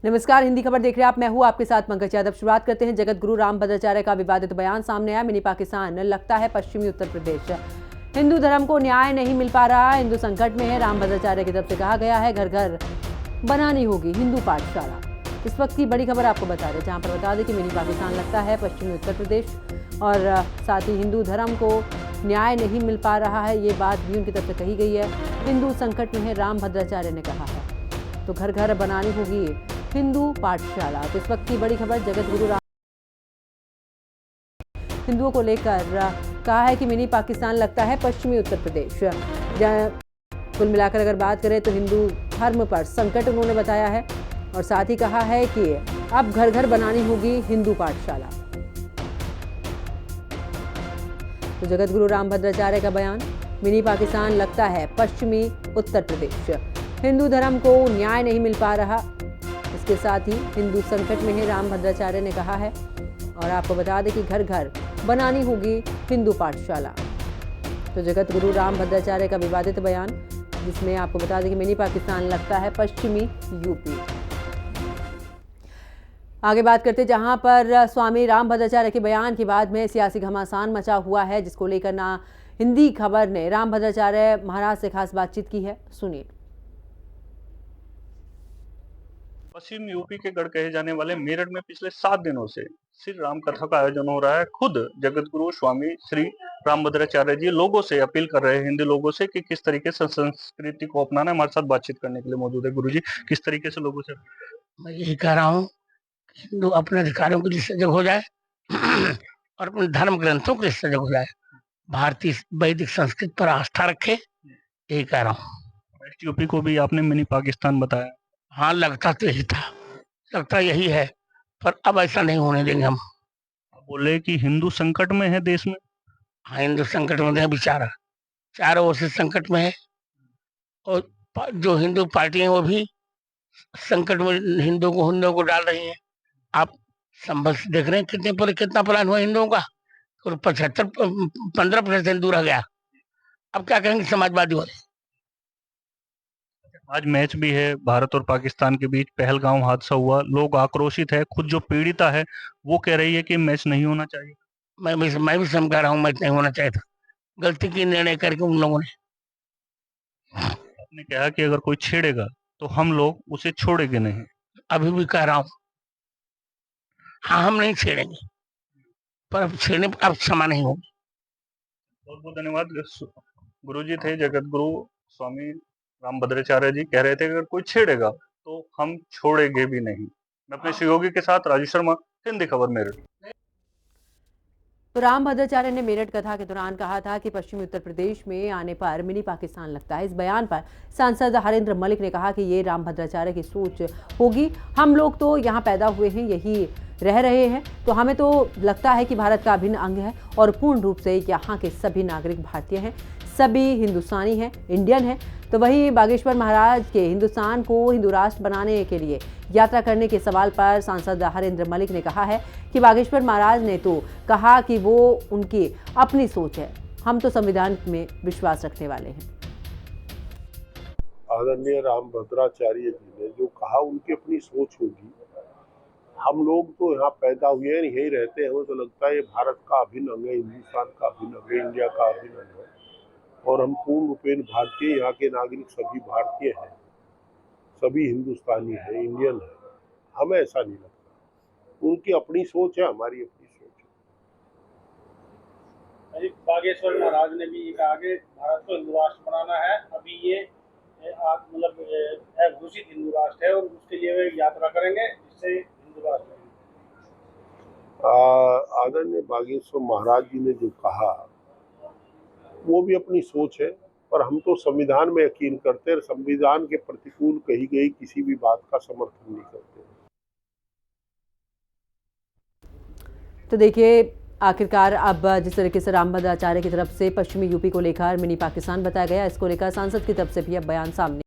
नमस्कार, हिंदी खबर देख रहे हैं आप। मैं हूं आपके साथ पंकज यादव। शुरुआत करते हैं। जगत गुरु राम भद्राचार्य का विवादित बयान सामने आया। मिनी पाकिस्तान लगता है पश्चिमी उत्तर प्रदेश। हिंदू धर्म को न्याय नहीं मिल पा रहा, हिंदू संकट में है। राम भद्राचार्य की तरफ से कहा गया है घर घर बनानी होगी हिंदू पाठशाला। इस वक्त की बड़ी खबर आपको बता दें, जहां पर बता दें कि मिनी पाकिस्तान लगता है पश्चिमी उत्तर प्रदेश और साथ ही हिंदू धर्म को न्याय नहीं मिल पा रहा है, ये बात भी उनकी तरफ से कही गई है। हिंदू संकट में है, राम भद्राचार्य ने कहा है, तो घर घर बनानी होगी हिंदू पाठशाला। तो इस वक्त की बड़ी खबर जगत गुरु राम हिंदुओं को लेकर कहा है कि मिनी पाकिस्तान लगता है पश्चिमी उत्तर प्रदेश। कुल मिलाकर अगर बात करें तो हिंदू धर्म पर संकट उन्होंने बताया है और साथ ही कहा है कि अब घर घर बनानी होगी हिंदू पाठशाला। तो जगत गुरु राम भद्राचार्य का बयान, मिनी पाकिस्तान लगता है पश्चिमी उत्तर प्रदेश। हिंदू धर्म को न्याय नहीं मिल पा रहा, इसके साथ ही हिंदू संकट में है, राम भद्राचार्य ने कहा है। और आपको बता दें कि घर घर बनानी होगी हिंदू पाठशाला। तो जगत गुरु राम भद्राचार्य का विवादित बयान, जिसमें आपको बता दें कि मिनी पाकिस्तान लगता है पश्चिमी यूपी। आगे बात करते, जहां पर स्वामी राम भद्राचार्य के बयान के बाद में सियासी घमासान मचा हुआ है, जिसको लेकर ना हिंदी खबर ने राम भद्राचार्य महाराज से खास बातचीत की है। सुनिए। पश्चिम यूपी के गढ़ कहे जाने वाले मेरठ में पिछले 7 दिनों से श्री राम कथा का आयोजन हो रहा है। खुद जगत गुरु स्वामी श्री राम भद्राचार्य जी लोगों से अपील कर रहे हैं, हिंदू लोगों से, कि किस तरीके से संस्कृति को अपनाना है। हमारे साथ बातचीत करने के लिए मौजूद है गुरु जी। किस तरीके से लोगों से? मैं यही कह रहा हूँ, हिंदू अपने अधिकारों के लिए सजग हो जाए और अपने धर्म ग्रंथों के लिए सजग हो जाए, भारतीय वैदिक संस्कृत पर आस्था रखे। यही कह रहा हूँ। वेस्ट यूपी को भी आपने मिनी पाकिस्तान बताया। हाँ, लगता तो यही था, लगता यही है, पर अब ऐसा नहीं होने देंगे हम। बोले कि हिंदू संकट में है देश में। हाँ, हिंदू संकट में है, बेचारा चारों ओर से संकट में है। और जो हिंदू पार्टी है वो भी संकट में हिंदुओं को डाल रही है। आप संभल से देख रहे हैं कितना प्लान हुआ हिंदुओं का, और 15% हिंदू रह गया। अब क्या कहेंगे समाजवादी वाले? आज मैच भी है भारत और पाकिस्तान के बीच। पहलगांव हादसा हुआ, लोग आक्रोशित है। खुद जो पीड़िता है वो कह रही है कि मैच नहीं होना चाहिए। मैं भी समझा रहा हूँ, मैच नहीं होना चाहिए था। गलती की निर्णय करके उन लोगों ने। आपने कहा कि अगर कोई छेड़ेगा तो हम लोग उसे छोड़ेंगे नहीं। अभी भी कह रहा हूँ, हाँ, हम नहीं छेड़ेंगे, पर अब छेड़ने पर अब क्षमा नहीं होगी। बहुत बहुत धन्यवाद। गुरु जी थे जगत गुरु स्वामी राम भद्राचार्य जी, कह रहे थे कि अगर कोई छेड़ेगा तो हम छोड़ेंगे भी नहीं। मैं अपने सहयोगी के साथ राजू शर्मा, हिंदी खबर मेरठ। तो राम भद्राचार्य ने मेरठ कथा के दौरान कहा था कि पश्चिमी उत्तर प्रदेश में आने पर मिनी पाकिस्तान लगता है। इस बयान पर सांसद हरेंद्र मलिक ने कहा कि ये राम भद्राचार्य की सोच होगी। हम लोग तो यहाँ पैदा हुए हैं, यही रह रहे हैं, तो हमें तो लगता है कि भारत का अभिन्न अंग है और पूर्ण रूप से यहाँ के सभी नागरिक भारतीय हैं, सभी हिंदुस्तानी हैं, इंडियन हैं। तो वहीं बागेश्वर महाराज के हिंदुस्तान को हिंदू राष्ट्र बनाने के लिए यात्रा करने के सवाल पर सांसद हरेंद्र मलिक ने कहा है कि बागेश्वर महाराज ने तो कहा कि वो उनकी अपनी सोच है, हम तो संविधान में विश्वास रखने वाले हैं। आदरणीय राम भद्राचार्य जी ने जो कहा, उनकी अपनी सोच होगी। हम लोग तो यहाँ पैदा हुए हैं, यही रहते हैं। हमें तो लगता है ये भारत का अभिन्न अंग है, हिंदुस्तान का अभिन्न अंग है, इंडिया का अभिन्न अंग है, और हम पूर्ण रूपेण भारतीय, यहाँ के नागरिक सभी भारतीय हैं, सभी हिंदुस्तानी हैं, इंडियन है। हमें ऐसा नहीं लगता। उनकी अपनी सोच है, हमारी अपनी सोच है। बागेश्वर महाराज ने भी कहा कि भारत को हिंदू राष्ट्र बनाना है। अभी ये मतलब घोषित हिंदू राष्ट्र है और उसके लिए वे यात्रा करेंगे, जिससे हिंदू राष्ट्र। आदरणीय बागेश्वर महाराज जी ने जो कहा वो भी अपनी सोच है, पर हम तो संविधान में यकीन करते हैं। संविधान के प्रतिकूल कही गई किसी भी बात का समर्थन नहीं करते। तो देखिए, आखिरकार अब जिस तरीके से राम भद्राचार्य की तरफ से पश्चिमी यूपी को लेकर मिनी पाकिस्तान बताया गया, इसको लेकर सांसद की तरफ से भी अब बयान सामने